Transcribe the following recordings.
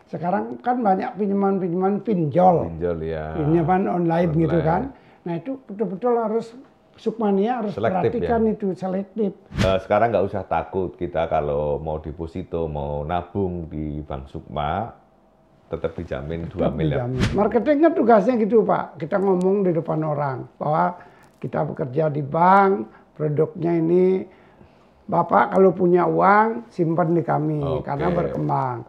Sekarang kan banyak pinjaman-pinjaman pinjol. Pinjol ya. Pinjaman online gitu kan. Nah itu betul-betul harus Sukmania harus Selektif, perhatikan ya? itu selektif. Sekarang nggak usah takut kita kalau mau deposito, mau nabung di Bank Sukma, tetap dijamin 2 miliar. Marketing kan tugasnya gitu Pak, kita ngomong di depan orang bahwa kita bekerja di bank, produknya ini Bapak kalau punya uang simpan di kami karena berkembang.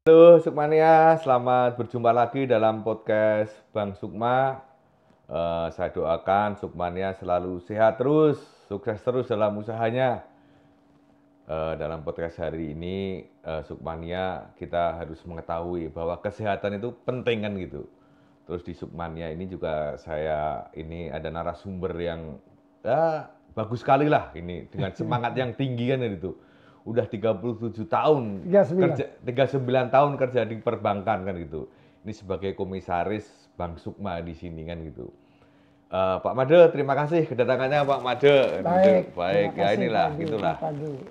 Halo Sukmania, selamat berjumpa lagi dalam podcast Bank Sukma. Saya doakan Sukmania selalu sehat terus, sukses terus dalam usahanya. Dalam podcast hari ini, Sukmania kita harus mengetahui bahwa kesehatan itu penting kan gitu. Terus di Sukmania ini juga saya ini ada narasumber yang bagus sekali lah ini dengan semangat yang tinggi kan gitu. Udah 37 tahun, 39 tahun kerja di perbankan kan gitu. Ini sebagai komisaris Bank Sukma di sini kan gitu. Pak Made, terima kasih kedatangannya Pak Made. Baik ya inilah, gitulah.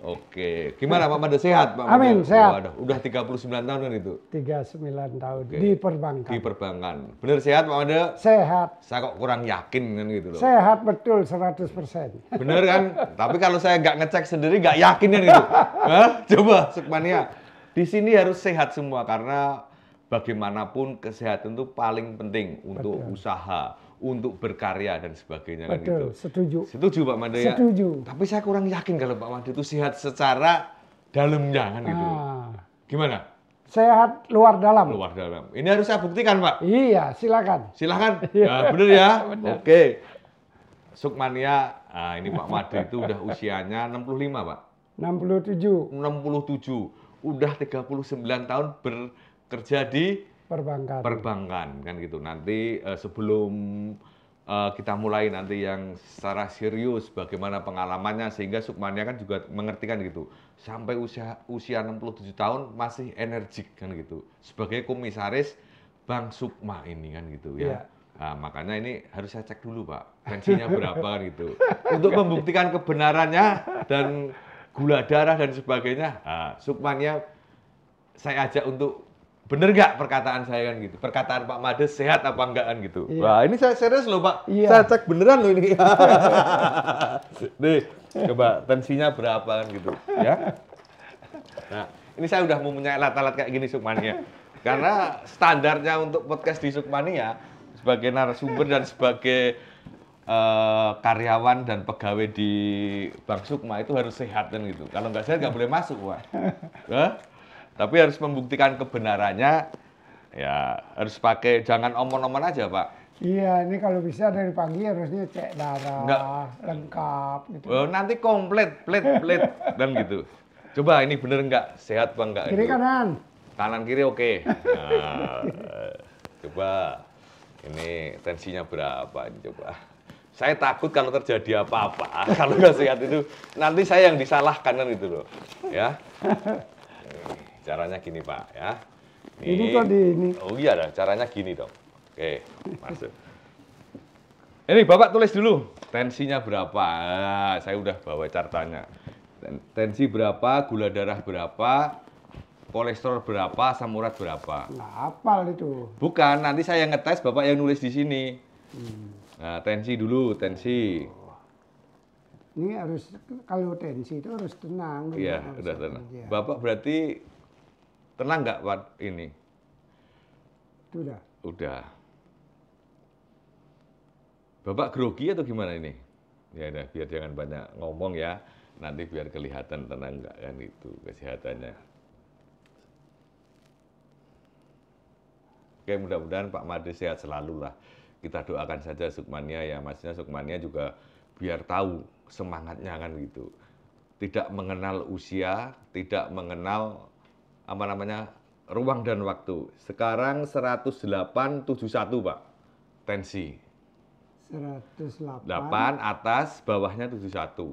Oke, gimana Pak Made, sehat Pak Made? Amin, sehat. Udah 39 tahun kan itu? 39 tahun di perbankan. Di perbankan. Bener sehat Pak Made? Sehat. Saya kok kurang yakin kan gitu loh. Sehat betul 100%. Bener kan? Tapi kalau saya nggak ngecek sendiri nggak yakin kan gitu. Hah? Coba Sukmania. Di sini harus sehat semua karena bagaimanapun kesehatan itu paling penting untuk usaha, untuk berkarya dan sebagainya kan gitu. Setuju. Setuju Pak Made ya? Setuju. Tapi saya kurang yakin kalau Pak Made itu sehat secara dalamnya kan gitu. Gimana? Sehat luar dalam. Luar dalam. Ini harus saya buktikan Pak. Iya, silakan. Silakan. Ya, bener ya? Oke. Sukmania, ini Pak Made itu udah usianya 65 Pak? 67. 67. Udah 39 tahun bekerja di perbankan kan gitu. Nanti sebelum kita mulai nanti yang secara serius bagaimana pengalamannya sehingga Sukmania kan juga mengerti kan gitu. Sampai usia 67 tahun masih energik kan gitu. Sebagai komisaris Bank Sukma ini kan gitu ya. Nah, makanya ini harus saya cek dulu Pak. Tensinya berapa kan gitu. Untuk membuktikan kebenarannya dan gula darah dan sebagainya. Nah, Sukmania saya ajak untuk bener nggak perkataan saya kan gitu. Perkataan Pak Made sehat apa enggak kan gitu. Wah ini saya serius loh Pak. Saya cek beneran loh ini. Nih, coba tensinya berapa kan gitu ya. Nah ini saya udah mempunyai alat-alat kayak gini Sukmania. Karena standarnya untuk podcast di Sukmania sebagai narasumber dan sebagai karyawan dan pegawai di Bank Sukma itu harus sehat kan gitu. Kalau nggak sehat nggak boleh masuk Pak. Tapi harus membuktikan kebenarannya, ya harus pakai, jangan omong-omong aja Pak. Iya, ini kalau bisa dari pagi harusnya cek darah, lengkap gitu. Nanti komplit, plit, dan gitu. Coba ini bener nggak, sehat apa enggak? Kiri kanan? Kanan kiri oke. Nah, coba, ini tensinya berapa ini coba. Saya takut kalau terjadi apa-apa, kalau nggak sehat itu, nanti saya yang disalahkan kan gitu loh. Ya. Caranya gini Pak ya. Ini kok di ini. Oh iya dah, caranya gini dong. Oke, masuk. Ini Bapak tulis dulu tensinya berapa. Saya udah bawa cartanya. Tensi berapa, gula darah berapa, kolesterol berapa, asam urat berapa. Nah, hafal itu. Bukan, nanti saya yang ngetes, Bapak yang nulis di sini. Nah, tensi dulu, tensi. Ini harus, kalau tensi itu harus tenang. Iya, udah tenang. Bapak berarti tenang nggak Pak ini? Sudah. Udah. Bapak grogi atau gimana ini? Ya udah, biar jangan banyak ngomong ya. Nanti biar kelihatan tenang nggak kan itu kesehatannya. Oke, mudah-mudahan Pak Made sehat selalu lah. Kita doakan saja Sukmania ya, maksudnya Sukmania juga biar tahu semangatnya kan gitu. Tidak mengenal usia, tidak mengenal ruang dan waktu. Sekarang 108,71 Pak. tensi. 108. 8 atas, bawahnya 71.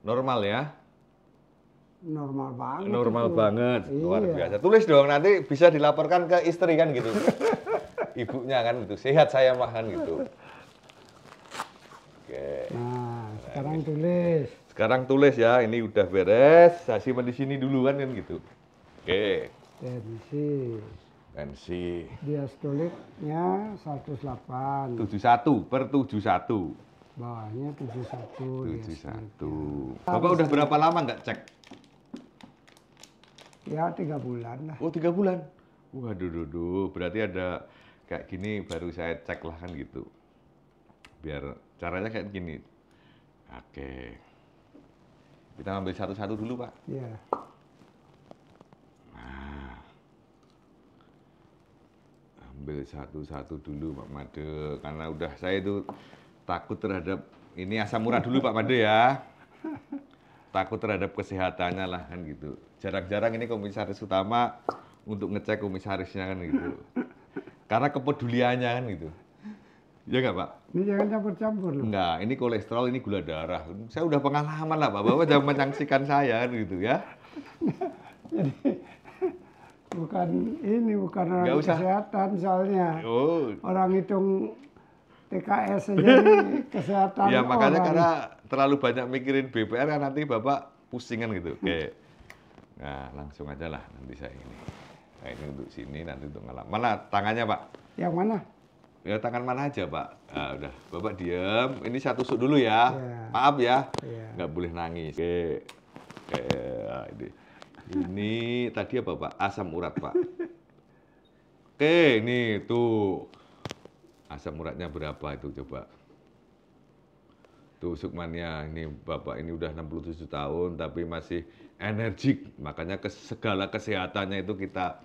Normal ya? Normal banget. Normal itu. banget, luar Iya. biasa. Tulis dong, nanti bisa dilaporkan ke istri kan gitu. Ibunya kan gitu, sehat saya mah kan gitu. Oke. Nah, sekarang tulis. Sekarang tulis ya, ini udah beres. Saya simpan di sini dulu kan gitu. Oke. Tensi. Diastoliknya 108. 71/71. Bawahnya 71. 71. Bapak udah berapa lama nggak cek? Ya 3 bulan lah. Oh 3 bulan. Waduh, berarti ada kayak gini baru saya cek lah kan gitu. Biar caranya kayak gini. Oke. Kita ambil satu-satu dulu Pak. Iya. Nah. Ambil satu-satu dulu Pak Made. Karena udah saya itu takut terhadap, ini asam urat dulu Pak Made ya. Takut terhadap kesehatannya lah kan gitu. Jarang-jarang ini komisaris utama untuk ngecek komisarisnya kan gitu. Karena kepeduliannya kan gitu. Ya nggak Pak? Ini jangan campur-campur loh. Enggak, ini kolesterol, ini gula darah. Saya udah pengalaman lah Pak, Bapak jangan menyangsikan saya kan gitu ya. Jadi bukan orang kesehatan soalnya. Oh. Orang hitung TKS aja di kesehatan. Ya makanya orang. karena terlalu banyak mikirin BPR kan nanti Bapak pusingan gitu. Oke. Nah, langsung aja lah nanti saya ini. Nah, ini untuk sini, nanti untuk ngelap. Mana tangannya Pak? Yang mana? Ya tangan mana aja Pak. Nah, udah, Bapak diem. Ini saya tusuk dulu ya. Ya. Maaf ya. Ya. Nggak boleh nangis. Oke. Nah, ini tadi apa Pak? Asam urat Pak. Oke, ini tuh. Asam uratnya berapa itu coba? Tuh Sukmania, ini Bapak ini udah 67 tahun tapi masih energik. Makanya segala kesehatannya itu kita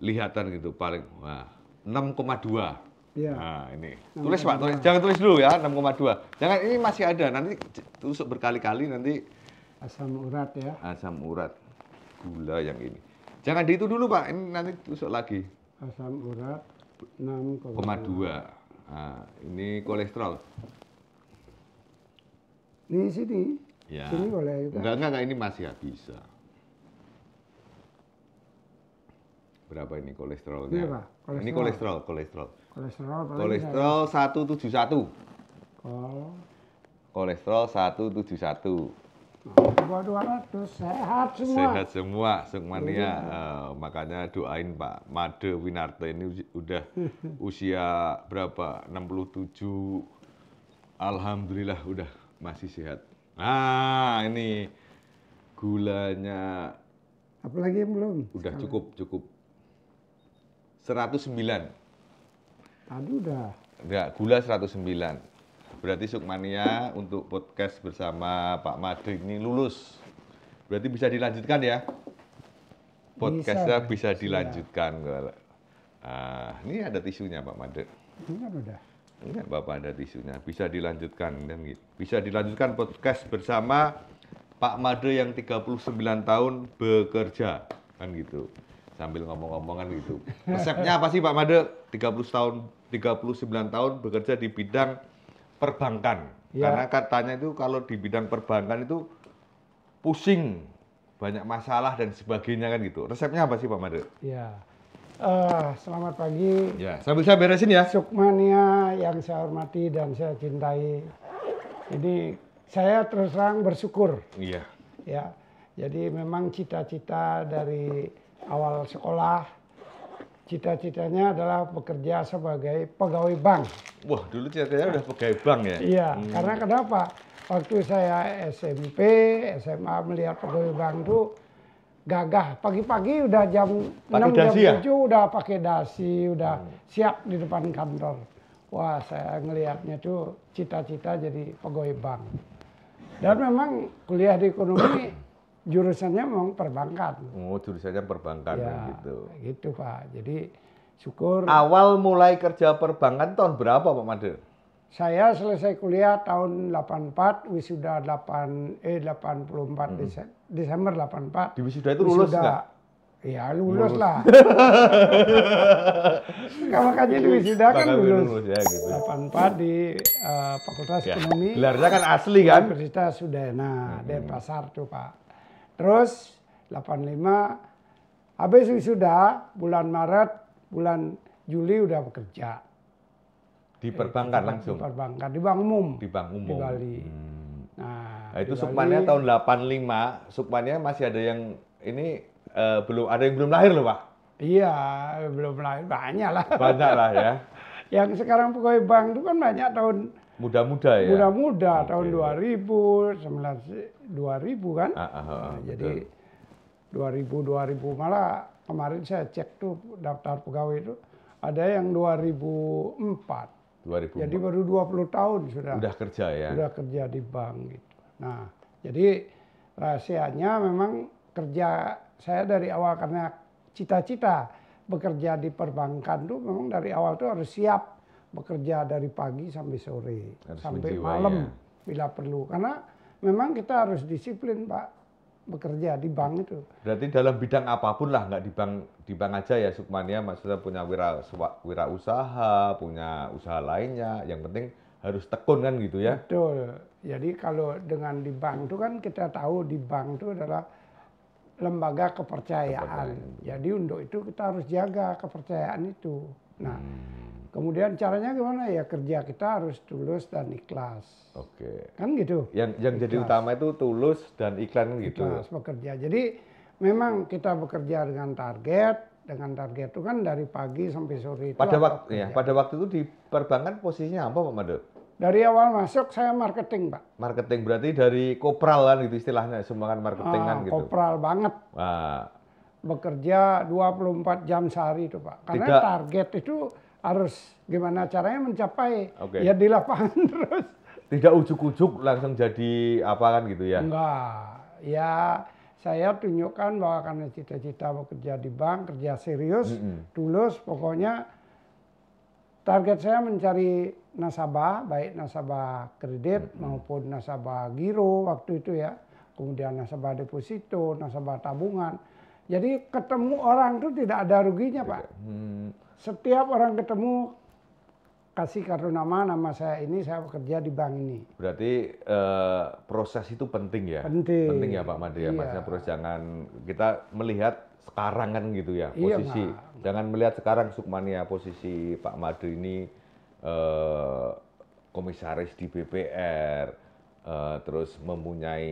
lihatan gitu paling. Wah, 6,2. Ya. Nah, ini. Tulis Pak, tulis. Jangan tulis dulu ya, 6,2. Jangan, ini masih ada. Nanti tusuk berkali-kali nanti. Asam urat ya. Asam urat. Gula yang ini. Jangan di itu dulu Pak, ini nanti tusuk lagi. Asam urat 6,2. Nah, ini kolesterol. Di sini. Ya. Sini boleh juga. Enggak, ini masih nggak bisa. Berapa ini kolesterolnya? Ini apa? Kolesterol. Ini kolesterol. Kolesterol 171. Kolesterol 171. Bawah 200, sehat semua. Sehat semua, Sukmania. Makanya doain Pak Made Winarto ini udah usia berapa? 67. Alhamdulillah udah masih sehat. Nah, ini gulanya. Apalagi yang belum? Udah cukup. 109. Tadi udah. Enggak, gula 109. Berarti Sukmania untuk podcast bersama Pak Made ini lulus. Berarti bisa dilanjutkan ya? Podcastnya bisa dilanjutkan. Ini ada tisunya Pak Made. Ini kan udah. Enggak, Bapak ada tisunya. Bisa dilanjutkan. Bisa dilanjutkan podcast bersama Pak Made yang 39 tahun bekerja. Kan gitu. Sambil ngomong-ngomongan gitu. Resepnya apa sih Pak Made? 39 tahun bekerja di bidang perbankan. Ya. Karena katanya itu kalau di bidang perbankan itu pusing, banyak masalah dan sebagainya kan gitu. Resepnya apa sih Pak Made? Ya. Selamat pagi. Ya, sambil saya beresin ya. Sukmania yang saya hormati dan saya cintai. Ini saya terus terang bersyukur. Iya. Ya. Jadi memang cita-cita dari awal sekolah, cita-citanya adalah bekerja sebagai pegawai bank. Wah, dulu cita-citanya udah pegawai bank ya? Iya, karena kenapa? Waktu saya SMP, SMA melihat pegawai bank itu gagah. Pagi-pagi udah jam 6, jam 7 udah pakai dasi, udah siap di depan kantor. Wah, saya ngelihatnya tuh cita-cita jadi pegawai bank. Dan memang kuliah di ekonomi jurusannya memang perbankan. Oh, jurusannya perbankan ya, gitu. Gitu Pak. Jadi syukur. Awal mulai kerja perbankan tahun berapa Pak Made? Saya selesai kuliah tahun 84, wisuda 84 Desember 84. Di wisuda itu lulus nggak? Ya lulus lah. Makanya di wisuda kan lulus. Ya, gitu. 84 di Fakultas Ekonomi. Gelarnya kan asli kan? Universitas Udayana, Denpasar tuh Pak. Terus 85 habis wisuda bulan Maret, bulan Juli udah bekerja. Di perbankan langsung? Di perbankan, di Bank Umum. Di Bank Umum. Di Bali. Nah itu sukmannya tahun 85, sukmannya masih ada yang ini ada yang belum lahir loh Pak? Iya, belum lahir, banyak lah. Banyak lah ya. Yang sekarang pegawai bank itu kan banyak tahun muda-muda ya? Muda-muda, tahun 2000, 2000 kan? Jadi 2000 malah kemarin saya cek tuh daftar pegawai itu ada yang 2004. Jadi baru 20 tahun sudah. Udah kerja ya? Udah kerja di bank gitu. Nah, jadi rahasianya memang kerja saya dari awal karena cita-cita bekerja di perbankan tuh memang dari awal tuh harus siap bekerja dari pagi sampai sore, sampai malam bila perlu. Karena memang kita harus disiplin Pak bekerja di bank itu. Berarti dalam bidang apapun lah, nggak di bank aja ya Sukman ya, maksudnya punya wirausaha, punya usaha lainnya, yang penting harus tekun kan gitu ya? Betul. Jadi kalau dengan di bank itu kan kita tahu di bank itu adalah lembaga kepercayaan. Jadi untuk itu kita harus jaga kepercayaan itu. Nah, kemudian caranya gimana ya, kerja kita harus tulus dan ikhlas. Oke. Kan gitu. Yang jadi utama itu tulus dan iklan gitu. Ikhlas bekerja. Jadi memang kita bekerja dengan target itu kan dari pagi sampai sore itu. Pada waktu itu di perbankan posisinya apa Pak Made? Dari awal masuk saya marketing Pak. Marketing berarti dari kopral kan gitu istilahnya, semua kan marketing kan gitu. Kopral banget. Wah. Bekerja 24 jam sehari itu Pak. Karena target itu harus gimana caranya mencapai. Ya di lapangan terus. Tidak ujuk-ujuk langsung jadi apa kan gitu ya? Enggak. Ya saya tunjukkan bahwa karena cita-cita bekerja di bank, kerja serius, tulus, pokoknya target saya mencari nasabah, baik nasabah kredit maupun nasabah giro waktu itu ya. Kemudian nasabah deposito, nasabah tabungan. Jadi ketemu orang itu tidak ada ruginya Pak. Setiap orang ketemu kasih kartu nama saya ini, saya bekerja di bank ini. Berarti proses itu penting ya? Penting. Penting ya Pak Made ya, maksudnya proses jangan kita melihat sekarang kan gitu ya, posisi. Jangan melihat sekarang Sukmania posisi Pak Made ini komisaris di BPR, terus mempunyai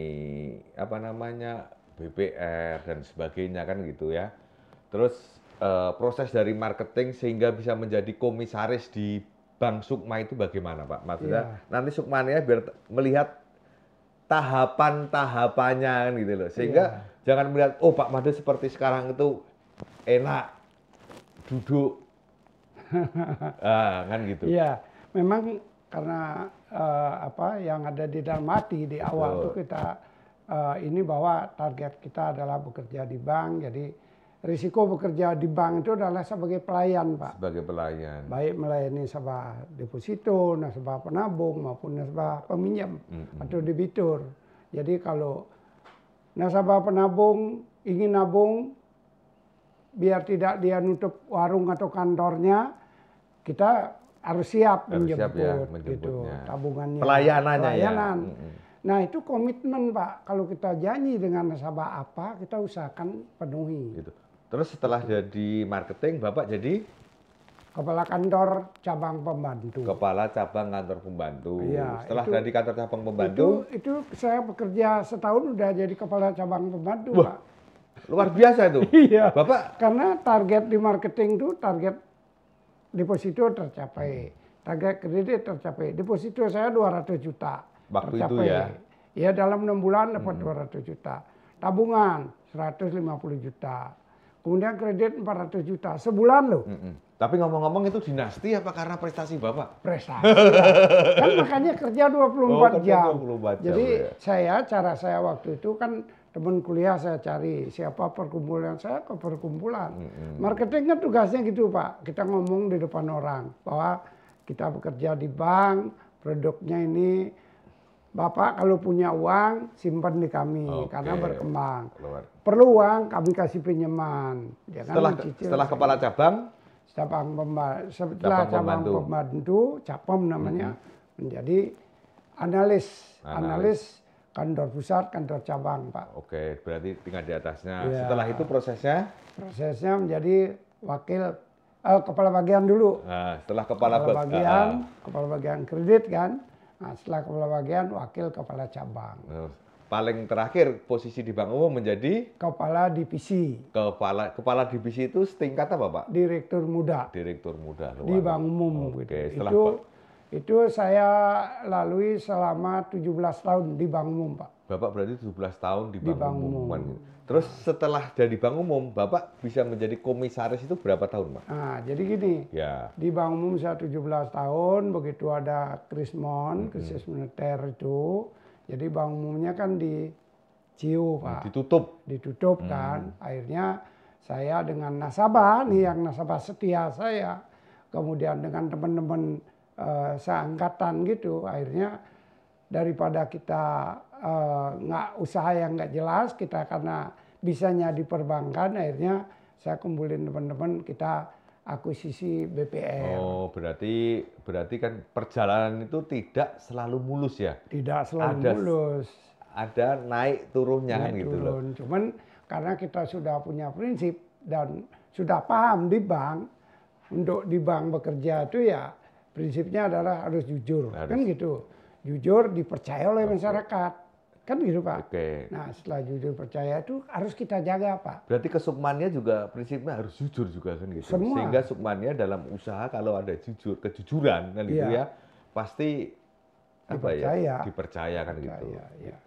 apa namanya BPR dan sebagainya kan gitu ya. Terus proses dari marketing sehingga bisa menjadi komisaris di Bank Sukma itu bagaimana Pak? Maksudnya nanti Sukmania biar melihat tahapan-tahapannya kan gitu loh. Sehingga jangan melihat Pak Made seperti sekarang itu enak duduk. Kan gitu. Iya, memang karena yang ada di dalam hati di awal tuh kita ini bahwa target kita adalah bekerja di bank. Jadi risiko bekerja di bank itu adalah sebagai pelayan, Pak. Sebagai pelayan. Baik melayani nasabah deposito, nasabah penabung maupun nasabah peminjam atau debitur. Jadi kalau nasabah penabung ingin nabung biar tidak dia nutup warung atau kantornya, kita harus siap menjemput gitu, tabungannya. Pelayanan. Nah itu komitmen Pak. Kalau kita janji dengan nasabah apa, kita usahakan penuhi. Gitu. Terus setelah jadi marketing, Bapak jadi? Kepala kantor cabang pembantu. Kepala cabang kantor pembantu. Ya, setelah dari kantor cabang pembantu? Itu saya bekerja setahun udah jadi kepala cabang pembantu, Wah, Pak. Luar biasa itu. Iya. Bapak? Karena target di marketing itu target deposito tercapai. Target kredit tercapai. Deposito saya 200 juta. Waktu tercapai. itu ya? Ya dalam 6 bulan dapat 200 juta. Tabungan 150 juta. Kemudian kredit 400 juta. Sebulan loh. Tapi ngomong-ngomong itu dinasti apa karena prestasi Bapak? Prestasi. Kan makanya kerja 24 jam. 24 jam. Jadi ya. cara saya waktu itu kan teman kuliah saya cari siapa perkumpulan saya ke perkumpulan. Marketing kan tugasnya gitu Pak. Kita ngomong di depan orang bahwa kita bekerja di bank, produknya ini Bapak kalau punya uang simpan di kami karena berkembang. Luar. Perlu uang kami kasih pinjaman. Setelah kepala cabang, setelah cabang pembantu, Capem namanya, menjadi analis kantor pusat, kantor cabang, Pak. Oke, berarti tinggal di atasnya. Ya. Setelah itu prosesnya? Prosesnya menjadi kepala bagian dulu. Nah, setelah kepala bagian kredit kan. Nah, setelah kepala bagian, wakil kepala cabang. Paling terakhir posisi di Bank Umum menjadi? Kepala divisi. Kepala divisi itu setingkat apa, Pak? Direktur muda. Direktur muda. Di Bank Umum. Oke, gitu. Itu saya lalui selama 17 tahun di Bank Umum, Pak. Bapak berarti 17 tahun di Bank Umum. Terus setelah dari Bank Umum, Bapak bisa menjadi komisaris itu berapa tahun, Pak? Nah, jadi gini, di Bank Umum saya 17 tahun, begitu ada Krismon, krisis moneter itu, jadi Bank Umumnya kan di Ciu, Pak. Ditutup kan, akhirnya saya dengan nasabah, nih yang nasabah setia saya, kemudian dengan teman-teman seangkatan gitu, akhirnya daripada kita usaha yang nggak jelas, kita karena bisanya di perbankan, akhirnya saya kumpulin teman-teman, kita akuisisi BPR. Oh, berarti kan perjalanan itu tidak selalu mulus ya? Tidak selalu mulus. Ada naik turunnya kan gitu loh. Cuman karena kita sudah punya prinsip dan sudah paham di bank, untuk di bank bekerja itu ya prinsipnya adalah harus jujur, kan gitu. Jujur dipercaya oleh masyarakat, kan gitu, Pak. Nah, setelah jujur percaya itu harus kita jaga, Pak. Berarti ke Sukmania juga prinsipnya harus jujur juga kan gitu. Semua. Sehingga Sukmania dalam usaha kalau ada kejujuran kan gitu ya, pasti dipercaya kan gitu. Ya.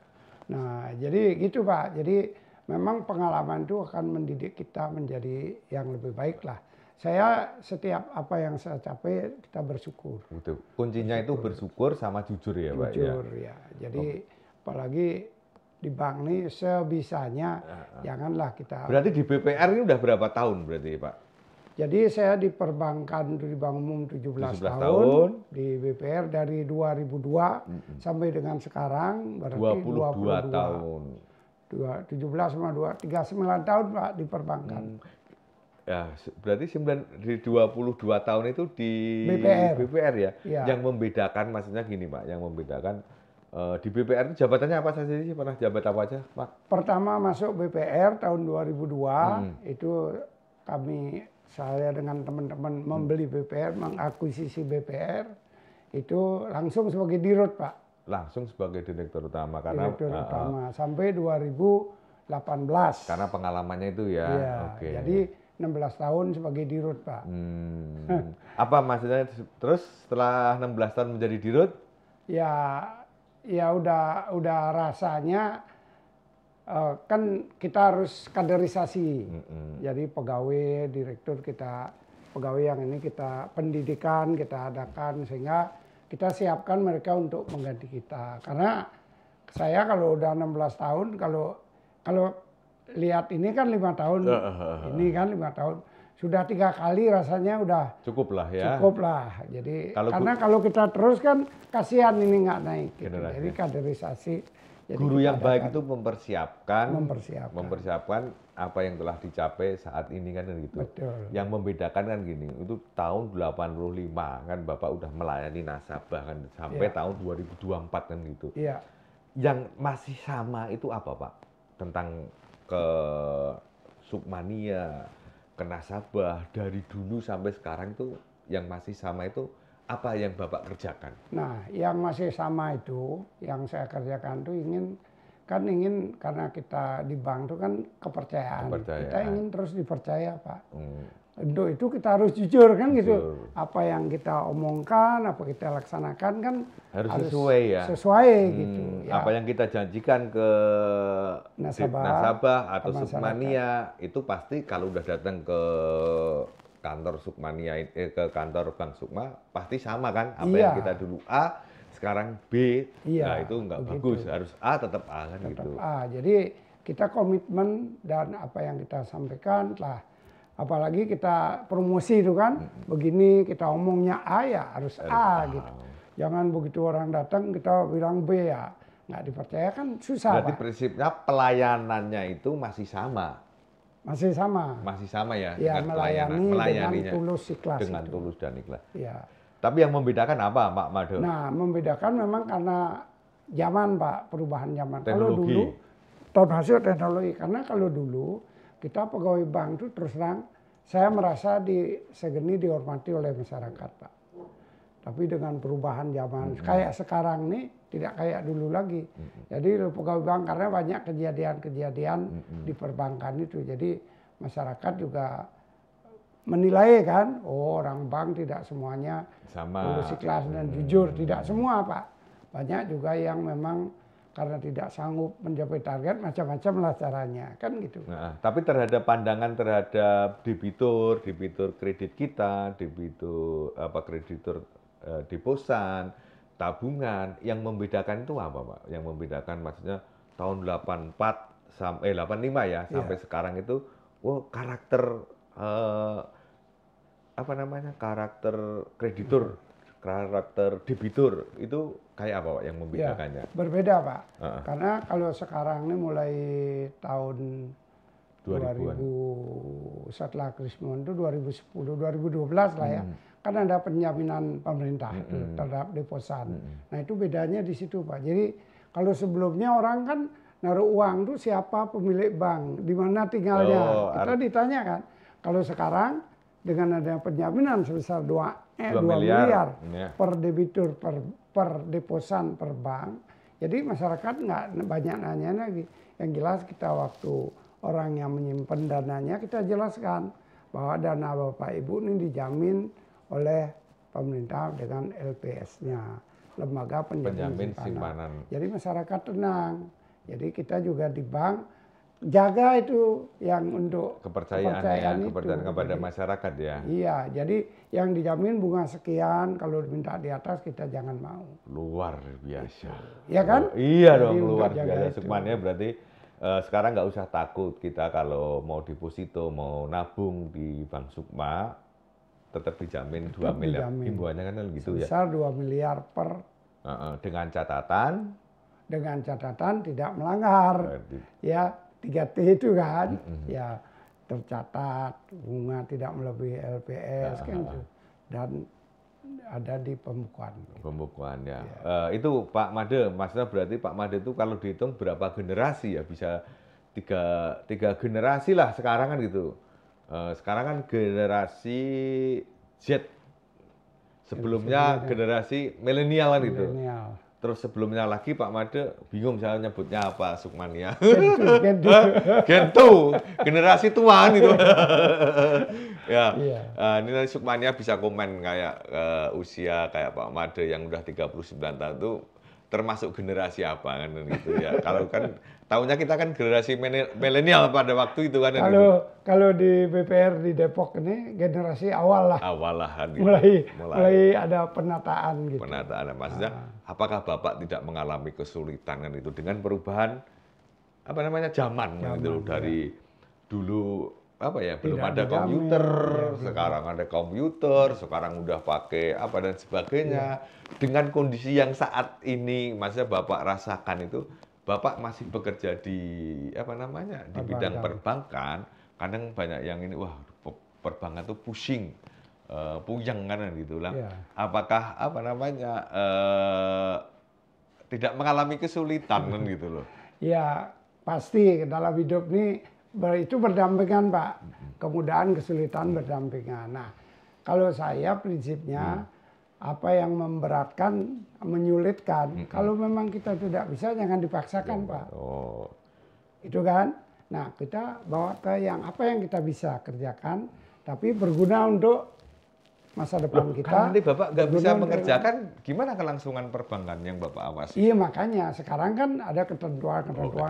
Nah, jadi gitu, Pak. Jadi memang pengalaman itu akan mendidik kita menjadi yang lebih baik lah. Saya setiap apa yang saya capai kita bersyukur. Betul. Kuncinya itu bersyukur sama jujur ya, Pak. Jujur ya. Jadi apalagi di bank nih sebisanya janganlah kita. Berarti di BPR ini udah berapa tahun berarti, Pak? Jadi saya di perbankan di Bank Umum 17 tahun, di BPR dari 2002 sampai dengan sekarang berarti 22 tahun. 17 sama 39 tahun, Pak, di perbankan. Ya, berarti di 22 tahun itu di BPR ya? Yang membedakan, maksudnya gini, Pak, yang membedakan di BPR itu jabatannya apa saja sih? Pernah jabat apa aja, Pak? Pertama masuk BPR tahun 2002, itu saya dengan teman-teman membeli BPR, mengakuisisi BPR, itu langsung sebagai dirut, Pak. Langsung sebagai direktur utama, karena direktur utama sampai 2018. Karena pengalamannya itu ya. Iya, jadi 16 tahun sebagai dirut, Pak. Apa maksudnya terus setelah 16 tahun menjadi dirut? Ya udah rasanya kan kita harus kaderisasi. Jadi pegawai, direktur kita, pegawai yang ini kita pendidikan, kita adakan sehingga kita siapkan mereka untuk mengganti kita. Karena saya kalau udah 16 tahun, kalau lihat ini kan 5 tahun, ini kan 5 tahun. Sudah 3 kali rasanya udah cukup lah ya. Cukup lah. Jadi karena kalau kita terus kan kasihan ini nggak naik. Gitu. Jadi kaderisasi. Jadi guru yang baik itu mempersiapkan apa yang telah dicapai saat ini kan gitu. Betul. Yang membedakan kan gini, itu tahun 85 kan Bapak udah melayani nasabah kan sampai tahun 2024 kan gitu. Iya. Yang masih sama itu apa, Pak? Tentang ke Sukmania, ke nasabah dari dulu sampai sekarang itu yang masih sama itu apa yang Bapak kerjakan? Nah, yang masih sama itu, yang saya kerjakan itu ingin karena kita di bank itu kan kepercayaan. Kita ingin terus dipercaya, Pak. Untuk itu kita harus jujur kan gitu. Apa yang kita omongkan, apa kita laksanakan kan harus sesuai ya. Sesuai gitu. Ya. Apa yang kita janjikan ke nasabah atau Sukmania itu pasti kalau udah datang ke kantor Sukmania, ke kantor Bank Sukma pasti sama kan? Apa yang kita dulu A, sekarang B. Nah itu nggak bagus, harus A tetap A kan tetap gitu. A. Jadi kita komitmen dan apa yang kita sampaikan lah. Apalagi kita promosi itu kan, begini kita omongnya A ya harus A gitu. Jangan begitu orang datang kita bilang B ya. nggak dipercaya kan susah. Berarti Pak. prinsipnya pelayanannya itu masih sama. Masih sama. Masih sama ya, Ya, melayani dengan tulus ikhlas. Dengan tulus dan ikhlas. Ya. Tapi yang membedakan apa, Pak Made? Nah, membedakan memang karena zaman, Pak, perubahan zaman. Teknologi. Kalau dulu termasuk teknologi, karena kalau dulu kita pegawai bank itu terus terang saya merasa disegeni, dihormati oleh masyarakat, Pak. Tapi dengan perubahan zaman kayak sekarang nih tidak kayak dulu lagi. Jadi pegawai bank karena banyak kejadian-kejadian di perbankan itu. Jadi masyarakat juga menilai kan, oh orang bank tidak semuanya tulus ikhlas dan jujur, tidak semua, Pak. Banyak juga yang memang karena tidak sanggup mencapai target macam-macam lah caranya, kan gitu. Nah, tapi terhadap pandangan terhadap debitur kredit kita, debitur kreditur deposan, tabungan, yang membedakan itu apa, Pak? Yang membedakan maksudnya tahun 84 sampai 85 ya, sampai sekarang itu, karakter karakter kreditur, karakter debitur itu kayak apa, Pak, yang membedakannya? Ya, berbeda, Pak. Karena kalau sekarang ini mulai tahun 2000 setelah Krismon itu 2010, 2012 lah ya. Kan ada penjaminan pemerintah terhadap deposan. Nah, itu bedanya di situ, Pak. Jadi kalau sebelumnya orang kan naruh uang itu siapa pemilik bank, di mana tinggalnya. Kita ditanya kan. Kalau sekarang dengan adanya penjaminan sebesar 2 miliar per debitur per deposan per bank. Jadi masyarakat nggak banyak nanya lagi. Yang jelas kita waktu orang yang menyimpan dananya kita jelaskan bahwa dana Bapak Ibu ini dijamin oleh pemerintah dengan LPS-nya, lembaga penjamin simpanan. Jadi masyarakat tenang. Jadi kita juga di bank jaga itu yang untuk kepercayaan kepada masyarakat ya. Iya, jadi yang dijamin bunga sekian, kalau diminta di atas kita jangan mau. Luar biasa. Iya kan? Iya dong, luar biasa. Sukmanya berarti sekarang nggak usah takut kita kalau mau deposito, mau nabung di Bank Sukma, tetap dijamin 2 miliar. Himbauannya kan gitu ya. Sebesar 2 miliar per. Dengan catatan? Dengan catatan tidak melanggar. Ya, 3T itu kan, ya tercatat, bunga tidak melebihi LPS kan itu, dan ada di pembukuan. Pembukuan ya. Itu Pak Made, maksudnya berarti Pak Made itu kalau dihitung berapa generasi ya, bisa tiga generasi lah sekarang kan gitu. Sekarang kan generasi Z, sebelumnya generasi milenial kan gitu. Terus sebelumnya lagi Pak Made bingung saya nyebutnya apa, Sukmania. Gentu, generasi tua gitu. Ya, ini nanti Sukmania bisa komen kayak usia kayak Pak Made yang udah 39 tahun itu termasuk generasi apa kan gitu ya. Kalau kan tahunnya kita kan generasi milenial pada waktu itu kan. Kalau di BPR di Depok ini generasi awal lah. Awal lah kan. Gitu. Mulai ada penataan gitu. Penataan, maksudnya apakah Bapak tidak mengalami kesulitan kan itu dengan perubahan zaman gitu dari dulu belum ada komputer, sekarang ada komputer, sekarang udah pakai dan sebagainya. Dengan kondisi yang saat ini, maksudnya Bapak rasakan itu, Bapak masih bekerja di di bidang perbankan. Kadang banyak yang ini, perbankan tuh pusing, puyeng kan gitu lah. Apakah tidak mengalami kesulitan kan gitu loh? Ya pasti dalam hidup ini itu berdampingan, Pak. Kemudahan, kesulitan berdampingan. Nah, kalau saya prinsipnya apa yang memberatkan, menyulitkan, kalau memang kita tidak bisa jangan dipaksakan, Pak. Itu kan. Nah, kita bawa ke apa yang kita bisa kerjakan, tapi berguna untuk masa depan kita. Kan nanti Bapak nggak bisa mengerjakan, gimana kelangsungan perbankan yang Bapak awasi? Iya, makanya sekarang kan ada ketentuan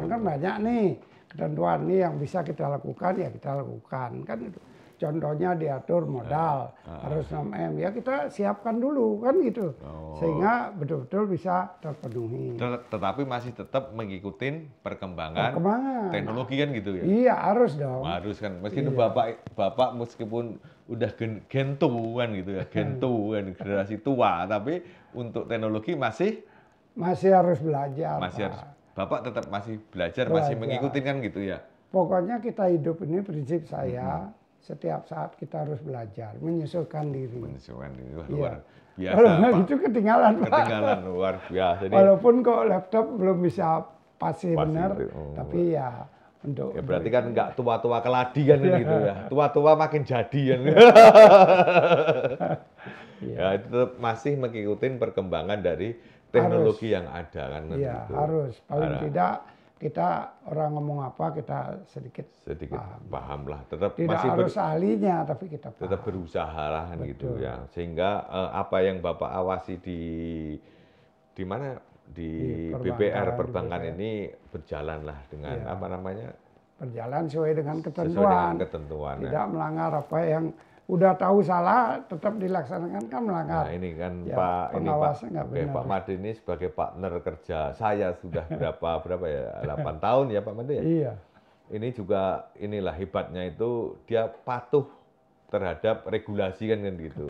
kan banyak nih. Ketentuan ini yang bisa kita lakukan ya kita lakukan kan itu. Contohnya diatur modal harus 6M ya kita siapkan dulu kan gitu sehingga betul-betul bisa terpenuhi. Tetapi masih tetap mengikuti perkembangan teknologi kan gitu ya? Iya harus dong. Harus kan meskipun bapak meskipun udah gentu kan gitu ya, gentu kan generasi tua tapi untuk teknologi masih Masih harus belajar. Masih Pak. harus, Bapak tetap masih belajar, masih mengikuti kan gitu ya? Pokoknya kita hidup ini prinsip saya, setiap saat kita harus belajar, menyesuaikan diri. Menyesuaikan diri, luar Iya. biasa. Kalau nggak Pak. gitu ketinggalan, Pak. Ketinggalan, luar biasa. Jadi, walaupun kok laptop belum bisa pasti benar, itu, tapi ya untuk... ya berarti kan nggak tua-tua keladi kan gitu ya. Tua-tua makin jadi kan. Ya itu tetap masih mengikuti perkembangan dari teknologi yang ada kan. Iya, gitu. harus. Paling tidak kita orang ngomong apa kita sedikit paham lah. Tetap tidak masih harus ahlinya, tapi kita paham. Tetap berusaha lah kan gitu ya. Sehingga apa yang Bapak awasi di mana di BPR perbankan ini berjalan lah dengan apa namanya? Berjalan sesuai dengan ketentuan. Sesuai dengan ketentuan. Tidak melanggar apa yang udah tahu salah tetap dilaksanakan kan melanggar. Nah ini kan ya, Pak ini Pak Made ini sebagai partner kerja saya sudah berapa ya 8 tahun ya Pak Made ya. Iya. Ini juga inilah hebatnya itu dia patuh terhadap regulasi kan gitu.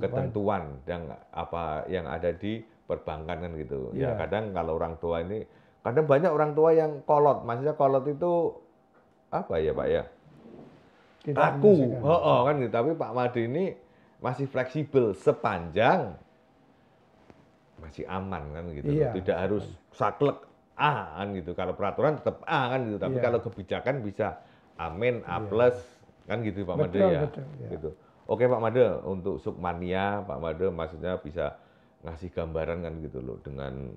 Ketentuan yang apa yang ada di perbankan kan gitu. Ya kadang kalau orang tua ini kadang banyak orang tua yang kolot. Maksudnya kolot itu apa ya Pak ya? Aku, kan gitu. Tapi Pak Made ini masih fleksibel sepanjang masih aman kan gitu. Tidak harus saklek kan gitu. Kalau peraturan tetap kan gitu. Tapi kalau kebijakan bisa amin, A plus kan gitu Pak Made ya. Gitu. Oke Pak Made, untuk Sukmania Pak Made maksudnya bisa ngasih gambaran kan gitu loh dengan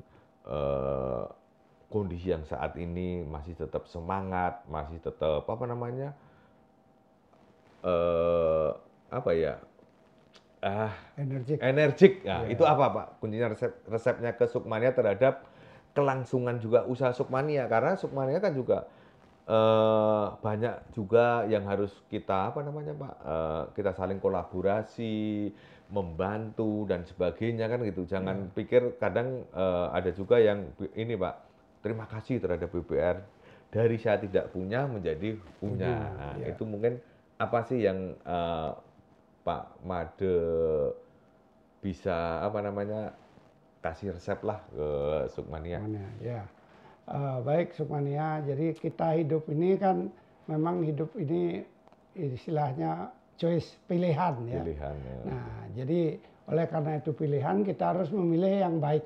kondisi yang saat ini masih tetap semangat, masih tetap apa namanya? Apa ya? Energik. Nah, itu apa Pak? Kuncinya resepnya ke Sukmania terhadap kelangsungan juga usaha Sukmania, karena Sukmania kan juga banyak juga yang harus kita apa namanya Pak? Kita saling kolaborasi, membantu dan sebagainya kan gitu. Jangan pikir kadang ada juga yang ini Pak, terima kasih terhadap BPR dari saya tidak punya menjadi punya. Nah, itu mungkin apa sih yang Pak Made bisa apa namanya kasih resep lah ke Sukmania? Ya. Baik Sukmania, jadi kita hidup ini kan memang hidup ini istilahnya choice, pilihan ya. Nah, jadi oleh karena itu pilihan kita harus memilih yang baik.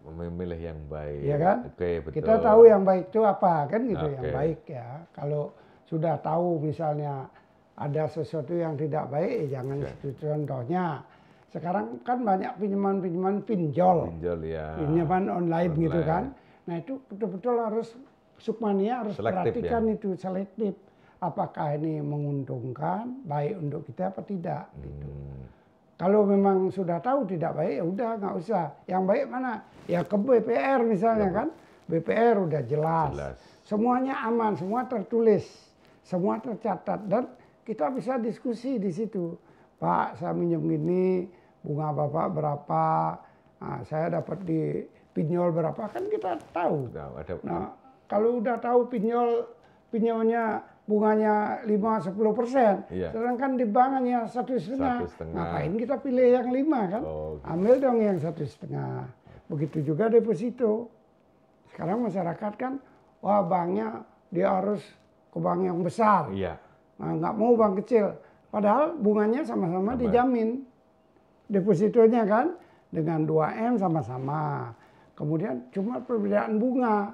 Memilih yang baik. Iya kan? Oke, betul. Kita tahu yang baik itu apa kan gitu, yang baik ya. Kalau sudah tahu misalnya ada sesuatu yang tidak baik, jangan itu. Contohnya sekarang kan banyak pinjaman pinjol ya. Pinjaman online gitu kan. Nah itu betul-betul harus Sukmania harus perhatikan itu selektif. Apakah ini menguntungkan, baik untuk kita apa tidak gitu. Kalau memang sudah tahu tidak baik, ya udah nggak usah. Yang baik mana? Ya ke BPR misalnya kan. BPR udah jelas. Semuanya aman, semua tertulis, semua tercatat dan kita bisa diskusi di situ. Pak, saya minjem gini, bunga Bapak berapa? Nah, saya dapat di pinjol berapa? Kan kita tahu. Nah, kalau udah tahu pinjolnya bunganya 5-10%, sedangkan di bank hanya 1,5. Ngapain kita pilih yang 5 kan? Ambil dong yang 1,5. Begitu juga deposito. Sekarang masyarakat kan, wah banknya dia harus ke bank yang besar. Nah, nggak mau bank kecil. Padahal bunganya sama-sama dijamin. Depositonya kan dengan 2M sama-sama. Kemudian cuma perbedaan bunga.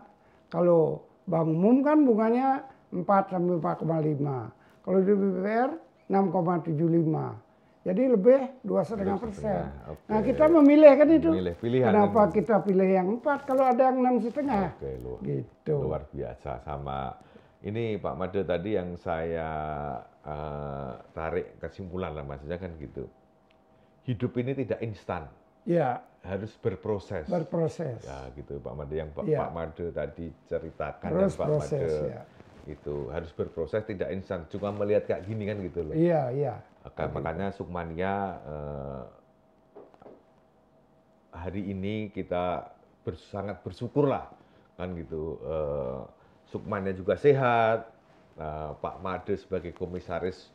Kalau bank umum kan bunganya 4 sampai 4,5. Kalau di BPR 6,75. Jadi lebih 2,5%. Nah kita memilih kan itu. Kenapa kita pilih yang 4 kalau ada yang 6,5? Gitu. Luar biasa. Sama ini Pak Made tadi yang saya tarik kesimpulan lah maksudnya kan gitu. Hidup ini tidak instan. Ya. Harus berproses. Berproses. Ya gitu Pak Made yang Pak Made tadi ceritakan dan Pak Made itu harus berproses, tidak instan. Cuma melihat kayak gini kan gitu loh. Iya. Makanya Sukmania hari ini kita sangat bersyukur lah kan gitu. Sukmania juga sehat, Pak Made sebagai komisaris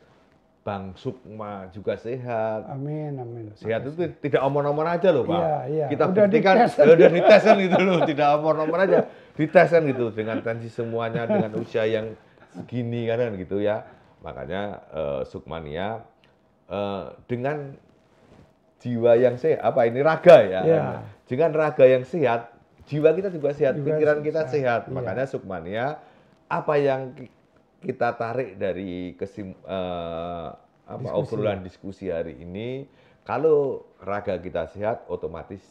Bang Sukma juga sehat. Amin, amin. Sehat itu tidak omong-omong aja loh, Pak. Iya, iya. Kita buktikan, udah dites kan gitu loh, tidak omong-omong aja. Dites kan gitu, dengan tensi semuanya, dengan usia yang segini kan gitu ya. Makanya Sukmania dengan jiwa yang sehat, raga ya. Yeah. Dengan raga yang sehat, jiwa kita juga sehat, pikiran kita sehat. Yeah. Makanya Sukmania, apa yang kita tarik dari obrolan diskusi hari ini, kalau raga kita sehat, otomatis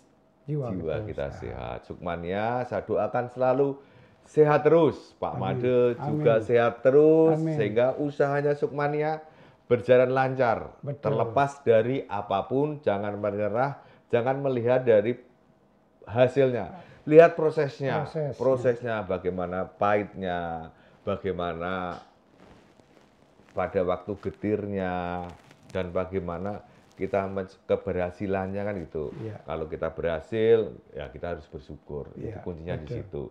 jiwa kita sehat. Sukmania, saya doakan selalu sehat terus, Pak Made juga sehat terus, sehingga usahanya Sukmania berjalan lancar. Betul. Terlepas dari apapun, jangan menyerah, jangan melihat dari hasilnya, lihat prosesnya bagaimana pahitnya, bagaimana pada waktu getirnya, dan bagaimana kita keberhasilannya kan gitu. Yeah. Kalau kita berhasil, ya kita harus bersyukur. Itu kuncinya di situ.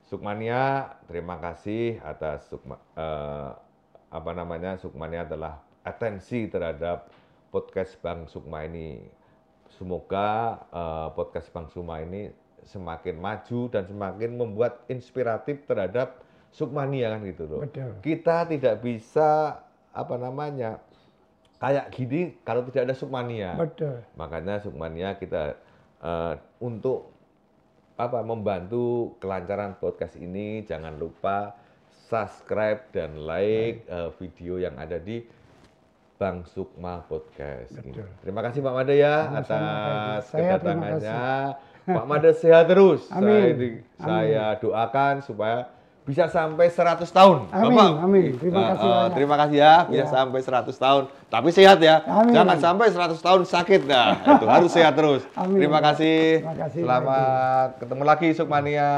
Sukmania, terima kasih atas Sukmania telah atensi terhadap podcast Bang Sukma ini. Semoga podcast Bang Sukma ini semakin maju dan semakin membuat inspiratif terhadap Sukmania kan gitu loh. Betul. Kita tidak bisa kayak gini kalau tidak ada Sukmania. Betul. Makanya Sukmania kita untuk membantu kelancaran podcast ini, jangan lupa subscribe dan like video yang ada di Bang Sukma Podcast. Terima kasih Pak Made ya atas kedatangannya. Pak Made sehat terus. Amin. Saya doakan supaya bisa sampai 100 tahun. Amin. Bapak, amin. Terima kasih banyak. Terima kasih ya, bisa sampai 100 tahun. Tapi sehat ya. Amin. Jangan sampai 100 tahun sakit. Nah, itu harus sehat terus. Amin. Terima kasih. Selamat ketemu lagi Sukmania.